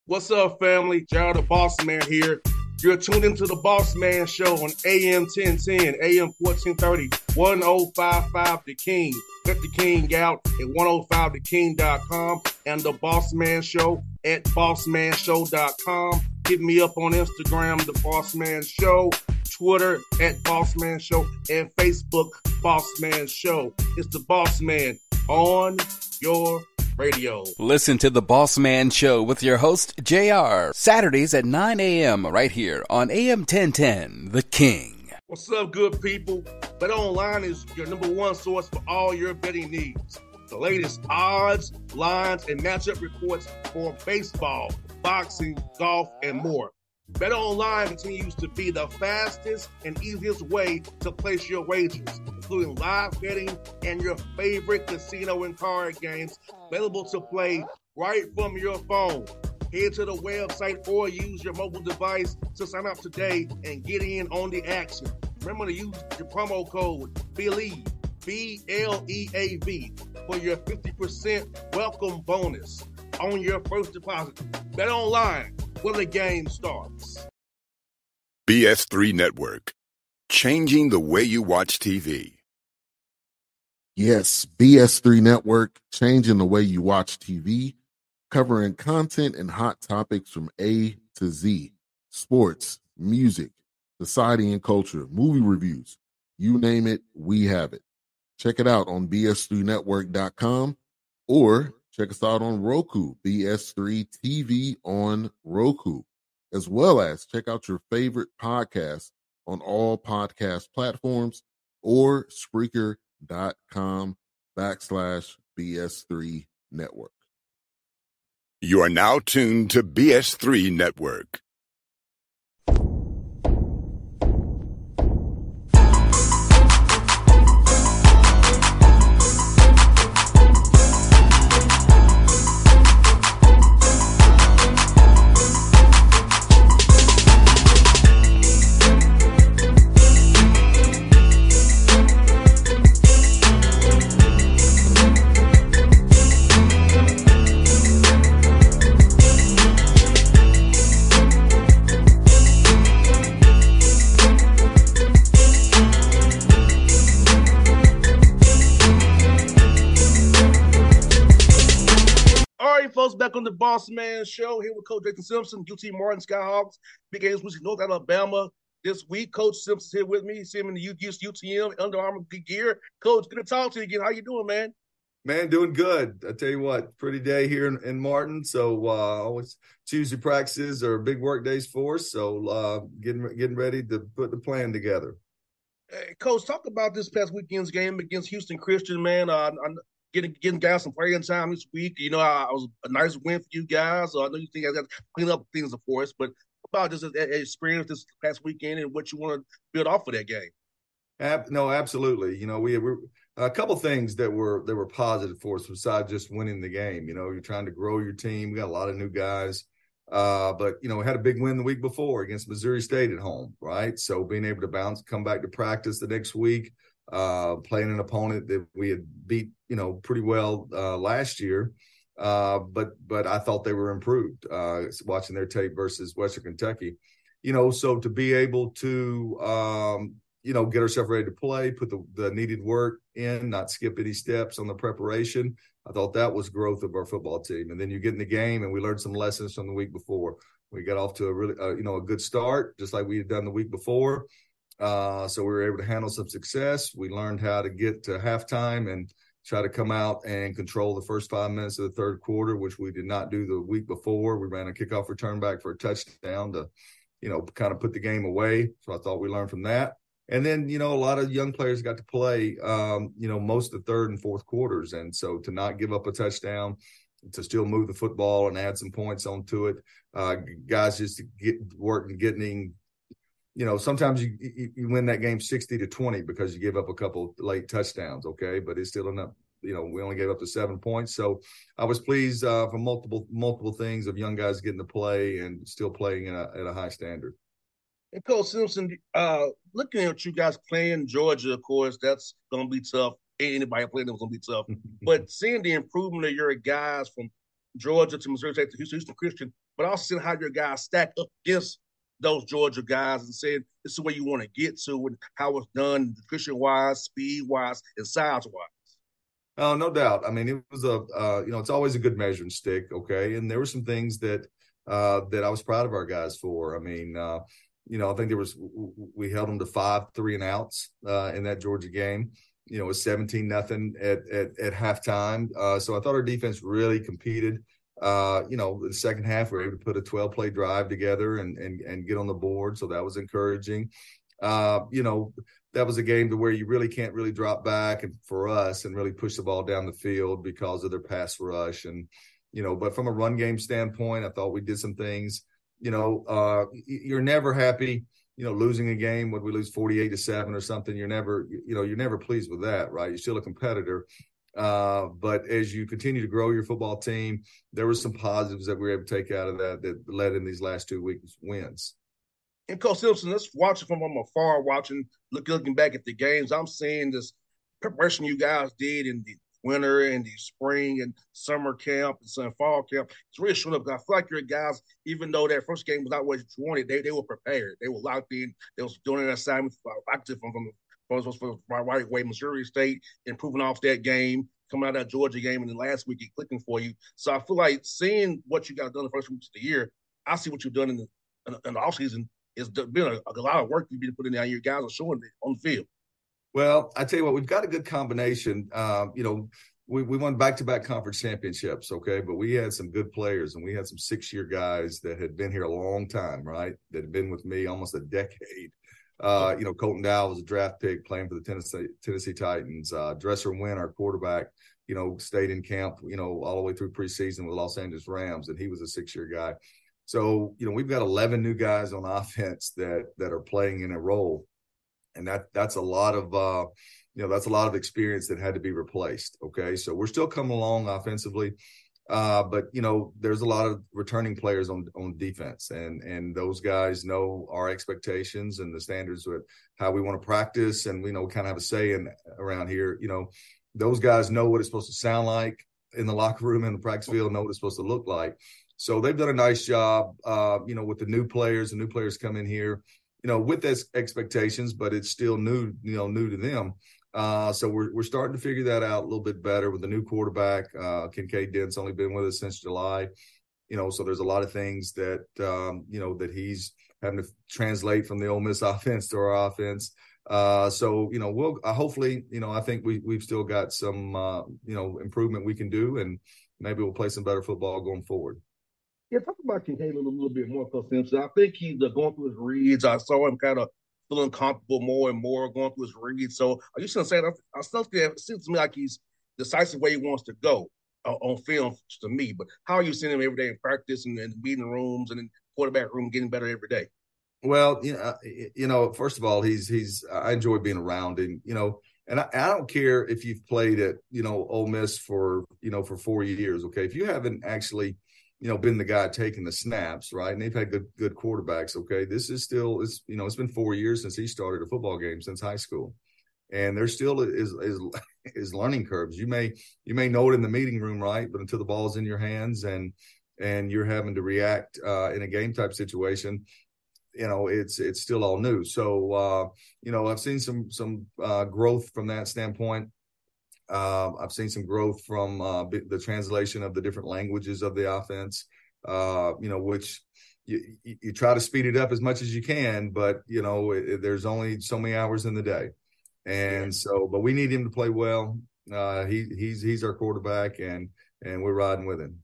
What's up, family? Gerald the Bossman here. You're tuned into the Bossman Show on AM 1010, AM 1430, 1055 The King. Let the King out at 105theking.com and the Bossman Show at bossmanshow.com. Hit me up on Instagram, the Bossman Show, Twitter at Bossman Show, and Facebook, Bossman Show. It's the Bossman on your radio. Listen to the Bossman Show with your host, JR, Saturdays at 9 a.m. right here on AM 1010, The King. What's up, good people? BetOnline is your number one source for all your betting needs. The latest odds, lines, and matchup reports for baseball, boxing, golf, and more. BetOnline continues to be the fastest and easiest way to place your wagers, including live betting and your favorite casino and card games available to play right from your phone. Head to the website or use your mobile device to sign up today and get in on the action. Remember to use your promo code BELIEVE, B-L-E-A-V, for your 50% welcome bonus on your first deposit. BetOnline, where the game starts. BS3 Network, changing the way you watch TV. Yes, BS3 Network, changing the way you watch TV, covering content and hot topics from A to Z, sports, music, society and culture, movie reviews, you name it, we have it. Check it out on bs3network.com or check us out on Roku, BS3 TV on Roku, as well as check out your favorite podcast on all podcast platforms or Spreaker.com/BS3 Network. You are now tuned to BS3 Network. Folks, back on the Bossman Show here with Coach Jason Simpson, UT Martin Skyhawks, big games with North Alabama this week. Coach Simpson's here with me. See him in the UTM Under Armour gear. Coach, good to talk to you again. How you doing, man? Man, doing good. I tell you what, pretty day here in Martin. So always Tuesday practices are big work days for us. So getting ready to put the plan together. Hey, Coach, talk about this past weekend's game against Houston Christian, man. Getting guys some playing time this week. You know, I was a nice win for you guys. I know you think I got to clean up things, of course, but about just an experience this past weekend and what you want to build off of that game. No, absolutely. You know, we a couple things that were positive for us besides just winning the game. You know, you're trying to grow your team. We got a lot of new guys, but you know, we had a big win the week before against Missouri State at home, right? So being able to come back to practice the next week. Playing an opponent that we had beat, you know, pretty well last year, but I thought they were improved. Watching their tape versus Western Kentucky, you know, so to be able to, you know, get ourselves ready to play, put the needed work in, not skip any steps on the preparation. I thought that was growth of our football team. And then you get in the game, and we learned some lessons from the week before. We got off to a really, you know, a good start, just like we had done the week before. So we were able to handle some success. We learned how to get to halftime and try to come out and control the first 5 minutes of the third quarter, which we did not do the week before. We ran a kickoff return back for a touchdown to, you know, kind of put the game away. So I thought we learned from that. And then, you know, a lot of young players got to play, you know, most of the third and fourth quarters. And so to not give up a touchdown, to still move the football and add some points onto it, guys just get work and getting, you know, sometimes you win that game 60-20 because you give up a couple late touchdowns, okay? But it's still enough. You know, we only gave up to 7 points. So I was pleased for multiple things of young guys getting to play and still playing at a high standard. And Coach Simpson, looking at you guys playing Georgia, of course, that's going to be tough. Anybody playing them is going to be tough. But seeing the improvement of your guys from Georgia to Missouri State to Houston Christian, but also seeing how your guys stack up against those Georgia guys and saying this is where you want to get to and how it's done nutrition-wise, speed-wise, and size-wise. Oh, no doubt. I mean, it was it's always a good measuring stick. Okay. And there were some things that I was proud of our guys for. I mean, I think we held them to 5 3-and-outs in that Georgia game. It was 17-0 at halftime. So I thought our defense really competed. The second half, we were able to put a 12-play drive together and get on the board. So that was encouraging. That was a game to where you really can't really drop back and for us and really push the ball down the field because of their pass rush. And, but from a run game standpoint, I thought we did some things. You're never happy, losing a game when we lose 48-7 or something. You're never pleased with that, right? You're still a competitor. But as you continue to grow your football team, there were some positives that we were able to take out of that led in these last 2 weeks wins. And Coach Simpson, let's watch it from afar, looking back at the games. I'm seeing this preparation you guys did in the winter and the spring and summer camp and some fall camp. It's really showing up. I feel like your guys, even though that first game was not what you wanted, they were prepared. They were locked in. They was doing an assignment active from right away, Missouri State, improving off that game, coming out of that Georgia game, and then last week it clicking for you. So I feel like seeing what you guys done the first weeks of the year, I see what you've done in the offseason. It's been a lot of work you've been putting in. Your guys are showing it on the field. Well, I tell you what, we've got a good combination. We won back-to-back conference championships, okay? But we had some good players, and we had some 6-year guys that had been here a long time, right? That had been with me almost a decade. Colton Dowell was a draft pick playing for the Tennessee Titans. Dresser Wynn, our quarterback, stayed in camp, all the way through preseason with Los Angeles Rams, and he was a 6-year guy. So, we've got 11 new guys on offense that are playing in a role. And that's a lot of experience that had to be replaced. Okay. So we're still coming along offensively. But there's a lot of returning players on defense and those guys know our expectations and the standards with how we want to practice. And we kind of have a say around here, those guys know what it's supposed to sound like in the locker room and the practice field, know what it's supposed to look like. So they've done a nice job, with the new players come in here, with those expectations, but it's still new to them. So we're starting to figure that out a little bit better with the new quarterback. Kincaid Dent's only been with us since July, so there's a lot of things that, that he's having to translate from the Ole Miss offense to our offense. So we'll hopefully, I think we've still got some, improvement we can do, and maybe we'll play some better football going forward. Yeah, talk about Kincaid a little bit more, Coach Simpson. I think he's going through his reads. I saw him kind of feeling comfortable more and more going through his reads. So are you still saying I still feel it seems to me like he's decisive where he wants to go on film to me. But how are you seeing him every day in practice and in meeting rooms and in quarterback room getting better every day? Well, first of all, I enjoy being around him, and I don't care if you've played at, Ole Miss for 4 years. Okay. If you haven't actually, been the guy taking the snaps, right? And they've had good quarterbacks. Okay. This is still, it's been 4 years since he started a football game since high school. And there still is learning curves. You may know it in the meeting room, right? But until the ball's in your hands and you're having to react in a game type situation, it's still all new. So, I've seen some growth from that standpoint. I've seen some growth from the translation of the different languages of the offense, which you try to speed it up as much as you can, but, there's only so many hours in the day. And so, but we need him to play well. He's our quarterback and we're riding with him.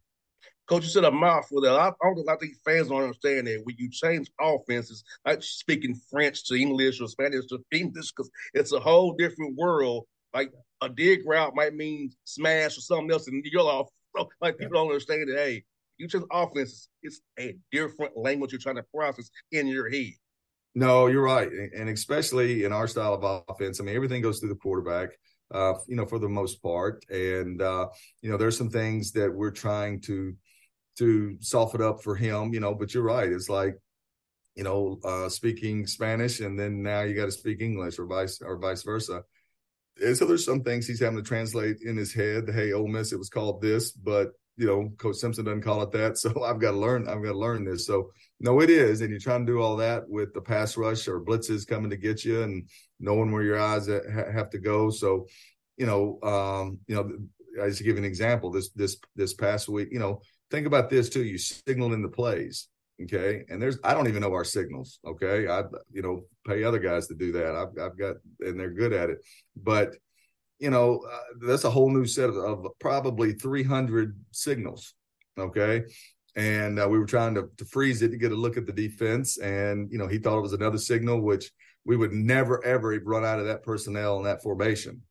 Coach, you said a mouthful there. I think fans don't understand that when you change offenses, like speaking French to English or Spanish to English, because it's a whole different world. Like a dig route might mean smash or something else, and you're off. Like people don't understand that. Hey, you change offenses, it's a different language you're trying to process in your head. No, you're right, and especially in our style of offense. I mean, everything goes through the quarterback, for the most part, and there's some things that we're trying to soften up for him, but you're right. It's like, speaking Spanish and then now you got to speak English or vice versa. And so there's some things he's having to translate in his head. Hey, Ole Miss, it was called this, but Coach Simpson doesn't call it that. So I've got to learn this. So no, it is. And you're trying to do all that with the pass rush or blitzes coming to get you and knowing where your eyes have to go. So, I just give an example this past week, think about this too. You signal in the plays. Okay. And I don't even know our signals. Okay. I pay other guys to do that. I've got, and they're good at it, but that's a whole new set of probably 300 signals. Okay. And we were trying to freeze it to get a look at the defense. And, he thought it was another signal, which we would never, ever run out of that personnel in that formation.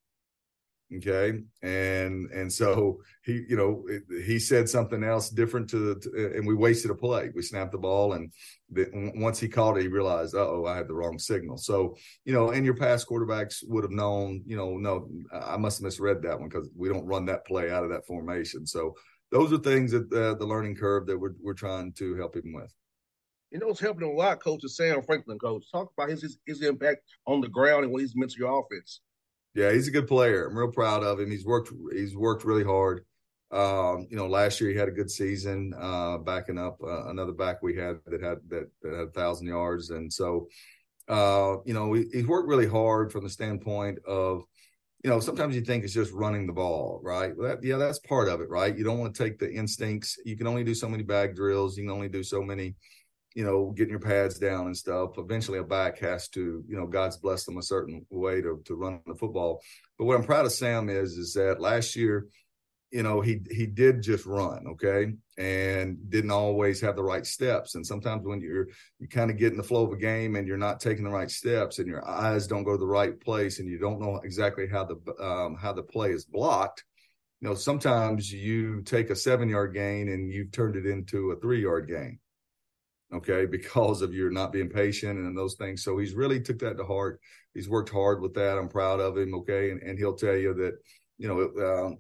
Okay. And so he said something else different and we wasted a play. We snapped the ball. And once he called it, he realized, I had the wrong signal. So, and your past quarterbacks would have known, no, I must have misread that one because we don't run that play out of that formation. So those are things that the learning curve that we're trying to help him with. It's helping him a lot, Coach, is Sam Franklin, Coach. Talk about his impact on the ground and what he's meant to your offense. Yeah, he's a good player. I'm real proud of him. He's worked really hard. Last year he had a good season, backing up another back we had that had 1,000 yards. And so, he's worked really hard from the standpoint of, sometimes you think it's just running the ball, right? Well, that's part of it, right? You don't want to take the instincts. You can only do so many bag drills. You can only do so many, getting your pads down and stuff. Eventually a back has to, God's blessed them a certain way to run the football. But what I'm proud of Sam is that last year, he did just run, okay, and didn't always have the right steps. And sometimes when you kind of get in the flow of a game and you're not taking the right steps and your eyes don't go to the right place and you don't know exactly how the play is blocked, sometimes you take a 7-yard gain and you've turned it into a 3-yard gain. Okay, because of your not being patient and those things. So he's really took that to heart. He's worked hard with that. I'm proud of him. Okay, and he'll tell you that,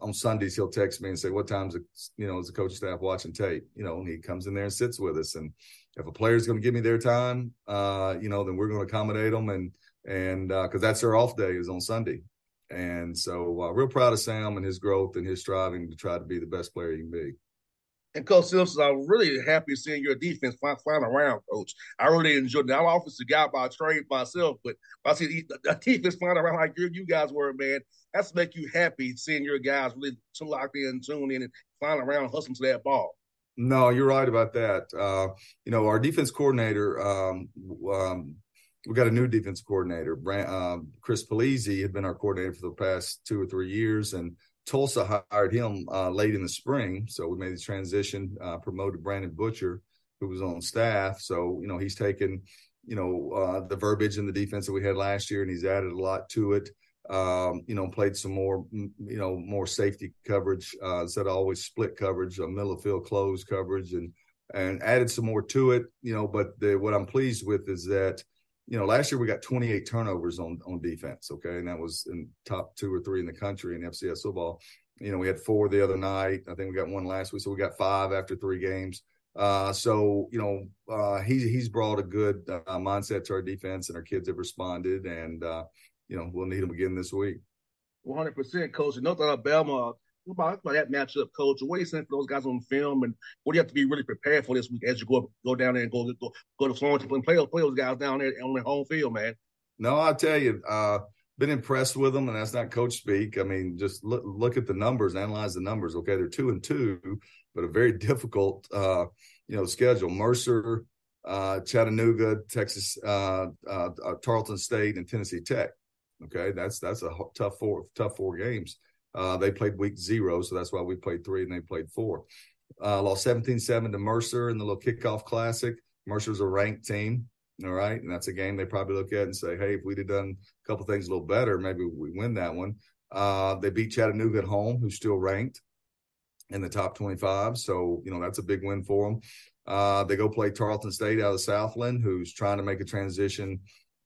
on Sundays he'll text me and say, "What time's is the coaching staff watching tape?" And he comes in there and sits with us. And if a player's going to give me their time, then we're going to accommodate them, and because that's their off day is on Sunday. And so, real proud of Sam and his growth and his striving to try to be the best player he can be. And Coach Simpson, I'm really happy seeing your defense flying around, Coach. I really enjoyed it. I'm an offensive guy by trade myself, but I see the defense flying around like you guys were, man. That's make you happy seeing your guys really locked in, tuned in, and flying around, hustling to that ball. No, you're right about that. Our defense coordinator, we got a new defense coordinator. Chris Polizzi had been our coordinator for the past 2 or 3 years, and Tulsa hired him late in the spring. So we made the transition, promoted Brandon Butcher, who was on staff. So, he's taken, the verbiage in the defense that we had last year, and he's added a lot to it. Played some more, more safety coverage, instead of always split coverage, middle of field closed coverage, and added some more to it, but what I'm pleased with is that, last year we got 28 turnovers on defense. Okay. And that was in top 2 or 3 in the country in FCS football. We had 4 the other night. I think we got 1 last week. So we got 5 after 3 games. He's brought a good mindset to our defense, and our kids have responded, and, we'll need them again this week. 100%, Coach. North Alabama, what about that matchup, Coach? What are you saying for those guys on film, and what do you have to be really prepared for this week as you go down there and go to Florence and play those guys down there on their home field, man? No, I'll tell you, been impressed with them, and that's not coach speak. I mean, just look at the numbers, analyze the numbers. Okay, they're 2-2, but a very difficult, schedule. Mercer, Chattanooga, Texas, Tarleton State, and Tennessee Tech. Okay, that's a tough four games. They played week 0, so that's why we played 3 and they played 4. Lost 17-7 to Mercer in the little kickoff classic. Mercer's a ranked team, all right? And that's a game they probably look at and say, hey, if we'd have done a couple things a little better, maybe we win that one. They beat Chattanooga at home, who's still ranked in the top 25. So, that's a big win for them. They go play Tarleton State out of Southland, who's trying to make a transition,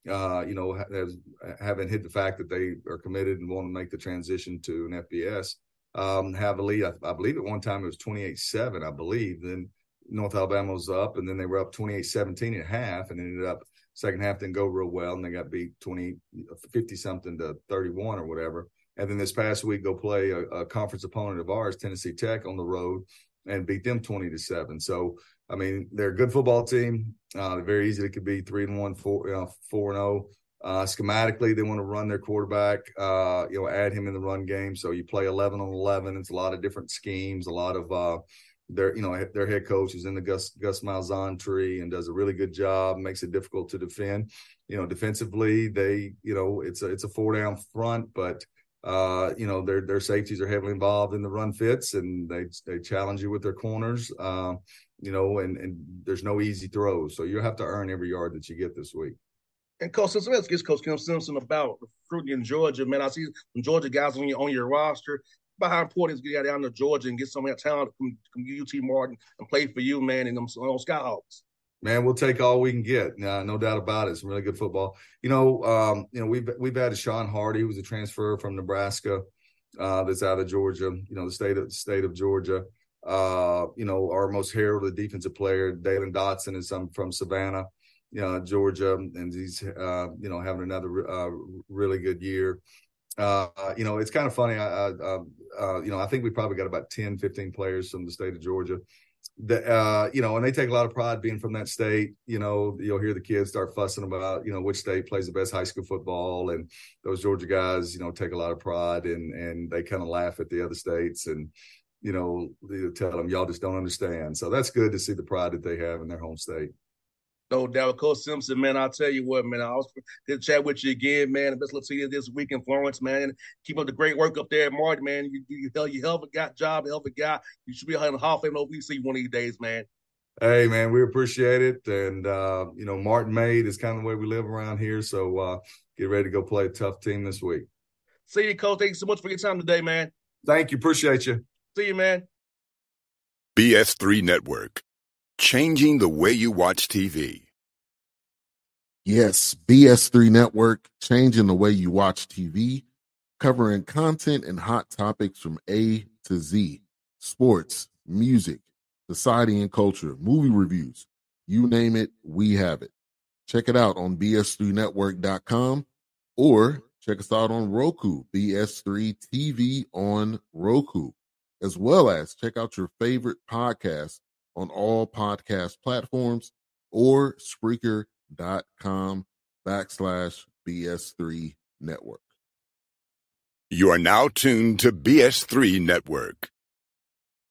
haven't hit the fact that they are committed and want to make the transition to an FBS. Have a lead. I believe at one time it was 28-7, I believe. Then North Alabama was up, and then they were up 28-17 at half, and ended up second half didn't go real well, and they got beat 50-something to 31 or whatever. And then this past week, go play a conference opponent of ours, Tennessee Tech, on the road, and beat them 20-7. So, I mean, they're a good football team. They're very easy. It could be 3-1, 4-0. Schematically, they want to run their quarterback, add him in the run game. So you play 11 on 11. It's a lot of different schemes, a lot of their head coach is in the Gus Malzahn tree and does a really good job, makes it difficult to defend. Defensively, it's a 4-down front, but their safeties are heavily involved in the run fits, and they challenge you with their corners, and there's no easy throws. So you have to earn every yard that you get this week. And Coach Simpson, let's get Coach Kim Simpson about recruiting in Georgia. Man, I see some Georgia guys on your roster. About how important it is to get down to Georgia and get some of that talent from UT Martin and play for you, man, and them Skyhawks. Man, we'll take all we can get. No doubt about it. It's really good football. We've had Sean Hardy, who's a transfer from Nebraska, that's out of Georgia. The state of Georgia. Our most heralded defensive player, Dalen Dotson, is from Savannah, Georgia, and he's having another really good year. It's kind of funny. I think we probably got about 10, 15 players from the state of Georgia that, and they take a lot of pride being from that state. You'll hear the kids start fussing about, which state plays the best high school football. And those Georgia guys, take a lot of pride and they kind of laugh at the other states and, they'll tell them, y'all just don't understand. So that's good to see the pride that they have in their home state. No doubt. Coach Simpson, man, I'll tell you what, man, I was good to chat with you again, man. And best luck to you this week in Florence, man. Keep up the great work up there at Martin, man. You hell of a job, hell of a guy. You should be in the Hall of Fame OVC one of these days, man. Hey, man, we appreciate it. And, Martin Made is kind of the way we live around here. So get ready to go play a tough team this week. See you, Coach. Thank you so much for your time today, man. Thank you. Appreciate you. See you, man. BS3 Network. Changing the way you watch TV. Yes, BS3 Network, changing the way you watch TV, covering content and hot topics from A to Z, sports, music, society and culture, movie reviews, you name it, we have it. Check it out on bs3network.com or check us out on Roku, BS3 TV on Roku, as well as check out your favorite podcast on all podcast platforms or Spreaker.com/BS3 Network. You are now tuned to BS3 Network.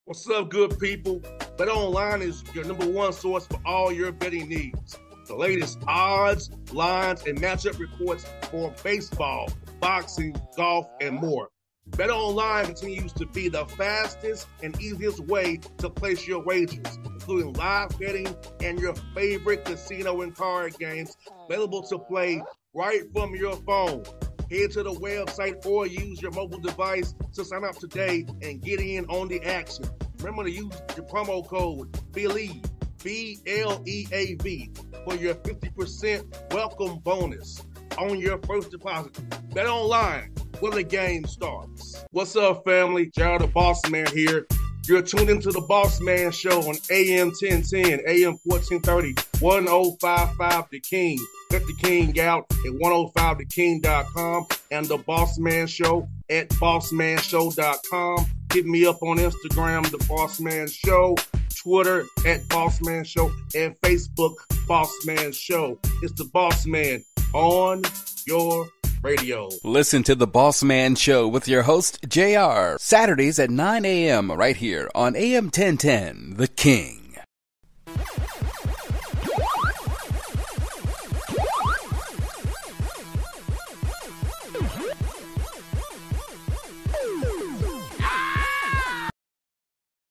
What's up, good people? Bet Online is your number one source for all your betting needs. The latest odds, lines, and matchup reports for baseball, boxing, golf, and more. Bet Online continues to be the fastest and easiest way to place your wagers, including live betting and your favorite casino and card games available to play right from your phone. Head to the website or use your mobile device to sign up today and get in on the action. Remember to use your promo code BELIEVE, BLEAV, for your 50% welcome bonus on your first deposit. Bet Online, where the game starts. What's up, family? Jared the Bossman here. You're tuned into the Bossman Show on AM 1010, AM 1430, 1055 The King. Let the King out at 105theking.com and the Bossman Show at bossmanshow.com. Hit me up on Instagram, The Bossman Show, Twitter at Bossman Show, and Facebook, Bossman Show. It's the Bossman on your radio. Listen to the Bossman Show with your host, JR, Saturdays at 9 a.m. right here on AM 1010, The King.